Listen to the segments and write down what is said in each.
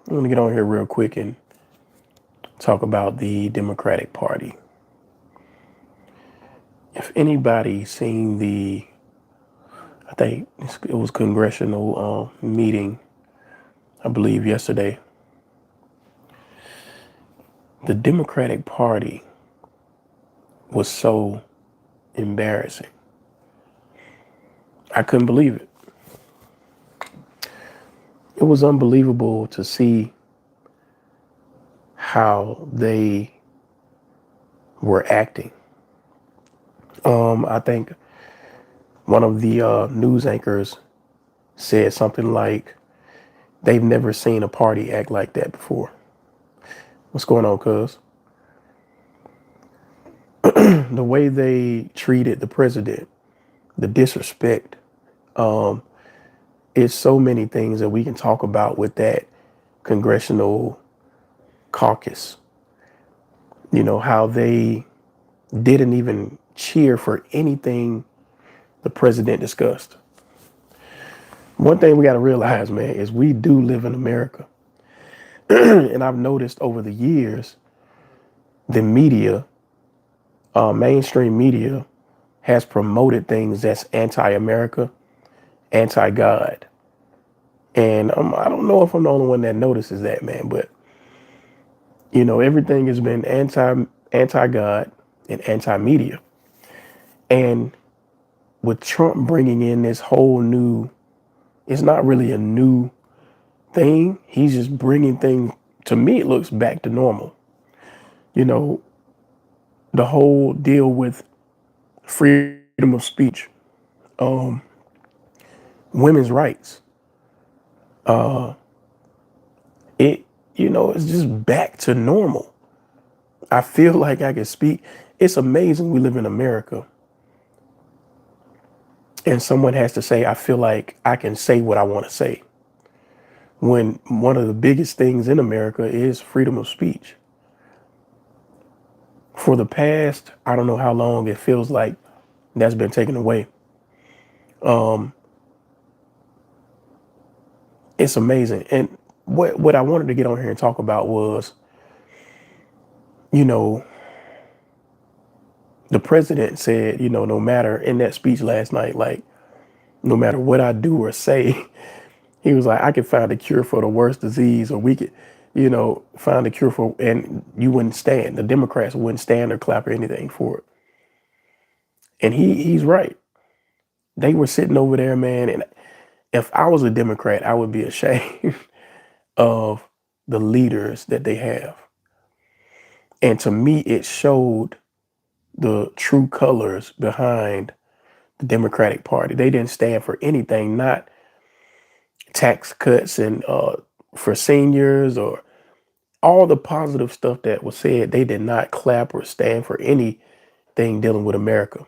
I'm going to get on here real quick and talk about the Democratic Party. If anybody seen I think it was congressional meeting, I believe yesterday, the Democratic Party was so embarrassing. I couldn't believe it. It was unbelievable to see how they were acting. I think one of the news anchors said something like, they've never seen a party act like that before. What's going on, cuz? The way they treated the president, the disrespect, um, it's so many things that we can talk about with that congressional caucus. You know, how they didn't even cheer for anything the president discussed. One thing we got to realize, man, is we do live in America. And I've noticed over the years, the media, mainstream media, has promoted things that's anti-America, anti-God. And I don't know if I'm the only one that notices that, man, but everything has been anti-God and anti-media. And with Trump bringing in this whole new, it's not really a new thing. He's just bringing things, to me, it looks back to normal. You know, the whole deal with freedom of speech, um, women's rights, uh, it, it's just back to normal. I feel like I can speak. It's amazing we live in America. And someone has to say, I feel like I can say what I want to say. When one of the biggest things in America is freedom of speech. For the past, I don't know how long, it feels like that's been taken away. Um, it's amazing. And what I wanted to get on here and talk about was, you know, the president said, no matter in that speech last night, like, no matter what I do or say, he was like, I could find a cure for the worst disease, or we could, find a cure for, and you wouldn't stand. The Democrats wouldn't stand or clap or anything for it. And he's right. They were sitting over there, man. And if I was a Democrat, I would be ashamed of the leaders that they have. And to me, it showed the true colors behind the Democratic Party. They didn't stand for anything, not tax cuts and for seniors or all the positive stuff that was said. They did not clap or stand for anything dealing with America.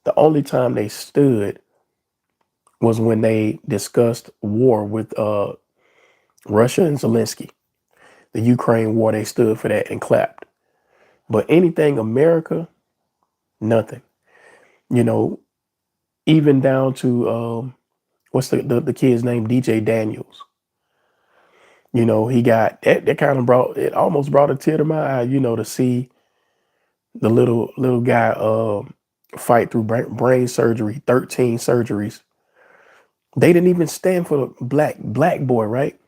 The only time they stood was when they discussed war with Russia and Zelensky. The Ukraine war, they stood for that and clapped. But anything America, nothing. You know, even down to what's the kid's name, DJ Daniels. He got that kind of almost brought a tear to my eye. To see the little guy fight through brain surgery, 13 surgeries. They didn't even stand for the black boy, right?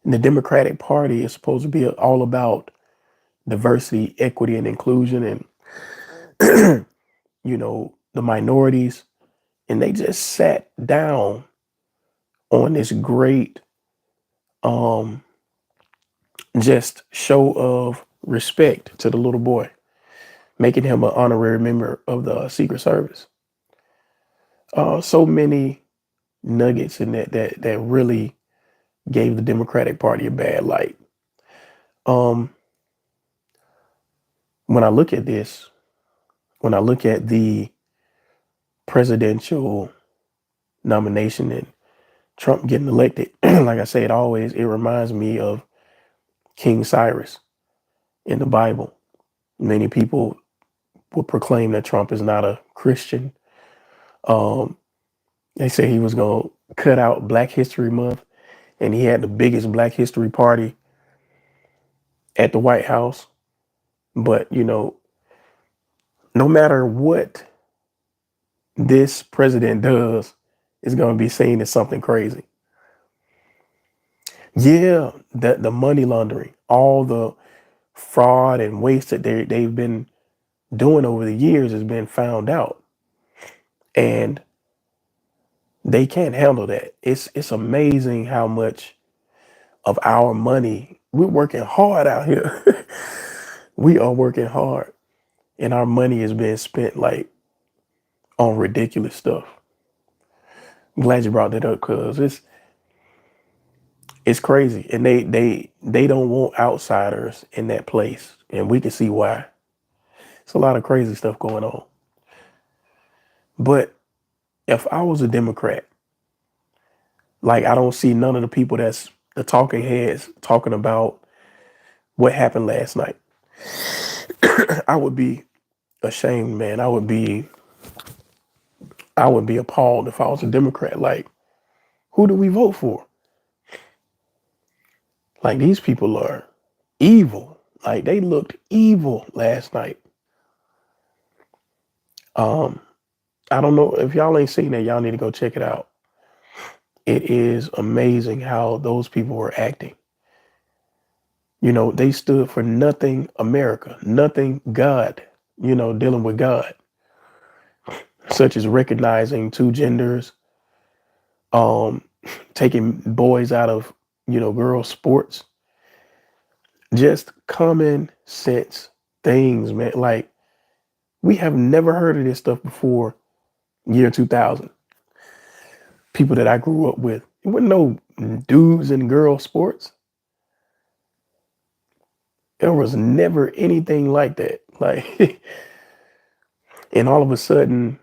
And the Democratic Party is supposed to be all about diversity, equity, and inclusion, and the minorities. And they just sat down on this great just show of respect to the little boy, making him an honorary member of the Secret Service. So many nuggets in that really gave the Democratic Party a bad light. Um, when I look at this, when I look at the presidential nomination and Trump getting elected, like I said, it reminds me of King Cyrus in the Bible. Many people will proclaim that Trump is not a Christian. Um, they say he was going to cut out Black History Month, and he had the biggest Black History party at the White House. But, no matter what this president does, it's going to be seen as something crazy. Yeah, the money laundering, all the fraud and waste that they've been doing over the years has been found out, and they can't handle that. It's amazing how much of our money we're working hard out here. We are working hard, and our money is being spent like on ridiculous stuff. I'm glad you brought that up because it's crazy, and they don't want outsiders in that place, and we can see why. It's a lot of crazy stuff going on. But if I was a Democrat, like I don't see none of the people that's the talking heads talking about what happened last night. I would be ashamed, man. I would be appalled if I was a Democrat. Like, who do we vote for? Like these people are evil. Like they looked evil last night. Um, I don't know if y'all ain't seen it, y'all need to go check it out. It is amazing how those people were acting. They stood for nothing America, nothing God, dealing with God, such as recognizing two genders, um, taking boys out of, girls' sports, just common sense things, man. Like, we have never heard of this stuff before year 2000. People that I grew up with, it wasn't no dudes and girls sports. There was never anything like that. Like, and all of a sudden,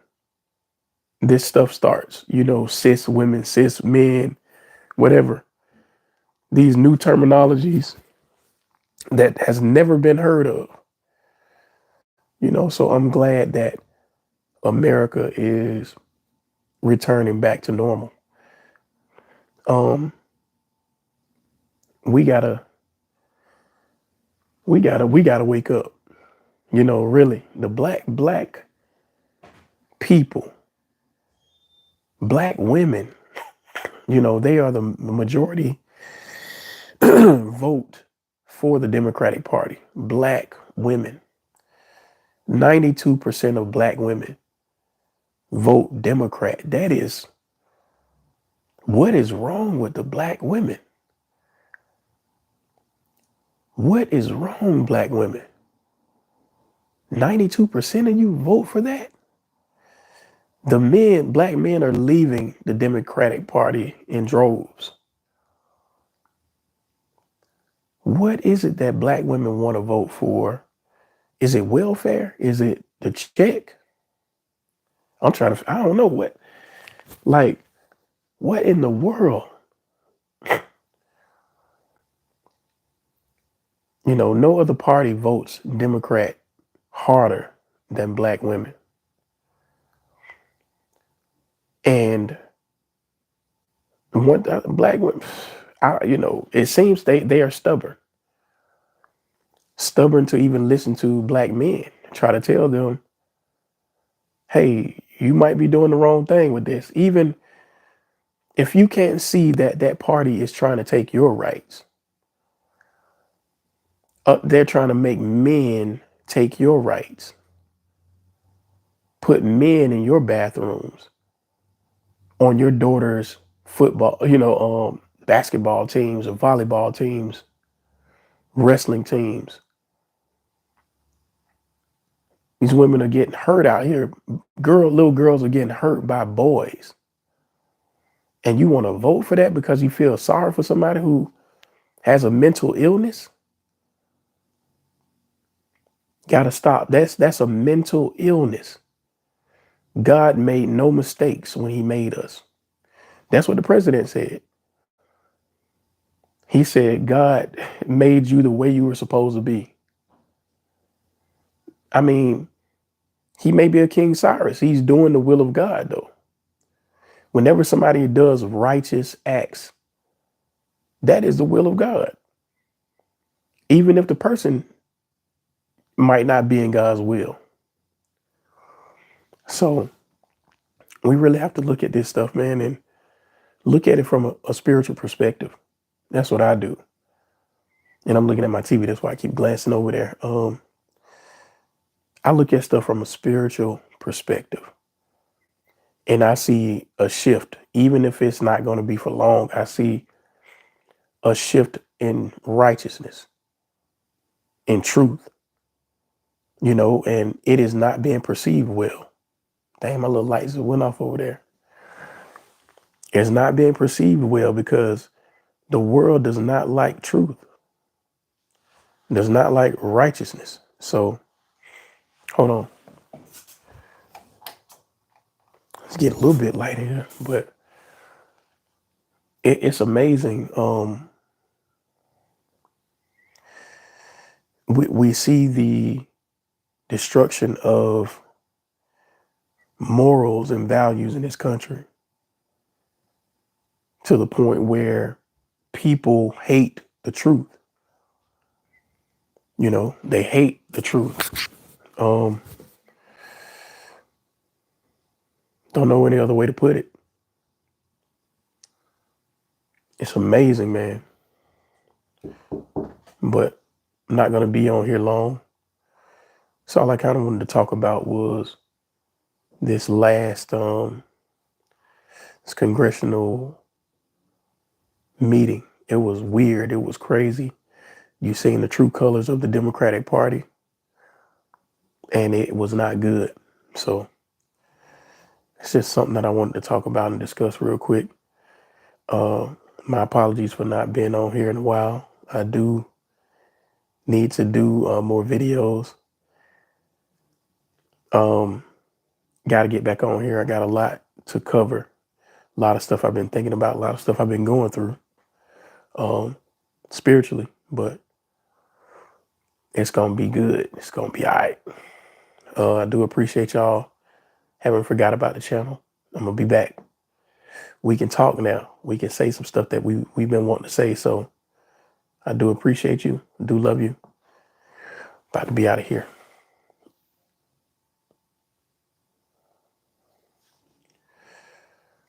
this stuff starts, cis women, cis men, whatever. These new terminologies that has never been heard of, so I'm glad that America is returning back to normal. Um, we gotta, we gotta wake up. Really, the black people, black women, they are the majority vote for the Democratic Party. Black women, 92% of black women vote Democrat. That is, what is wrong with the black women? What is wrong, black women? 92% of you vote for that? Black men are leaving the Democratic Party in droves. What is it that black women want to vote for? Is it welfare? Is it the check? I don't know like, what in the world? No other party votes Democrat harder than black women. And what black women, it seems they are stubborn to even listen to black men try to tell them, hey, you might be doing the wrong thing with this. Even if you can't see that that party is trying to take your rights, they're trying to make men take your rights, put men in your bathrooms, on your daughter's football, basketball teams or volleyball teams, wrestling teams. These women are getting hurt out here. Little girls are getting hurt by boys. And you want to vote for that because you feel sorry for somebody who has a mental illness? Gotta stop. That's a mental illness. God made no mistakes when he made us. That's what the president said. He said God made you the way you were supposed to be. I mean, he may be a King Cyrus. He's doing the will of God, though. Whenever somebody does righteous acts, That is the will of God. Even if the person might not be in God's will. So we really have to look at this stuff, man, and look at it from a spiritual perspective. That's what I do. And I'm looking at my TV. That's why I keep glancing over there. I look at stuff from a spiritual perspective. And I see a shift, even if it's not going to be for long. I see a shift in righteousness, in truth, and it is not being perceived well. Dang, my little lights went off over there. It's not being perceived well because the world does not like truth, does not like righteousness. So, hold on. Let's get a little bit light here, but it's amazing. We see the destruction of morals and values in this country to the point where people hate the truth. They hate the truth. Don't know any other way to put it. It's amazing, man. But I'm not going to be on here long. So all I kind of wanted to talk about was this last this congressional meeting. It was weird. It was crazy. You seen the true colors of the Democratic Party, and it was not good. So it's just something that I wanted to talk about and discuss real quick. My apologies for not being on here in a while. I do need to do more videos. Got to get back on here. I got a lot to cover. A lot of stuff I've been thinking about. A lot of stuff I've been going through spiritually. But it's going to be good. It's going to be all right. I do appreciate y'all. Haven't forgot about the channel. I'm going to be back. We can talk now. We can say some stuff that we've been wanting to say. So I do appreciate you. I do love you. About to be out of here.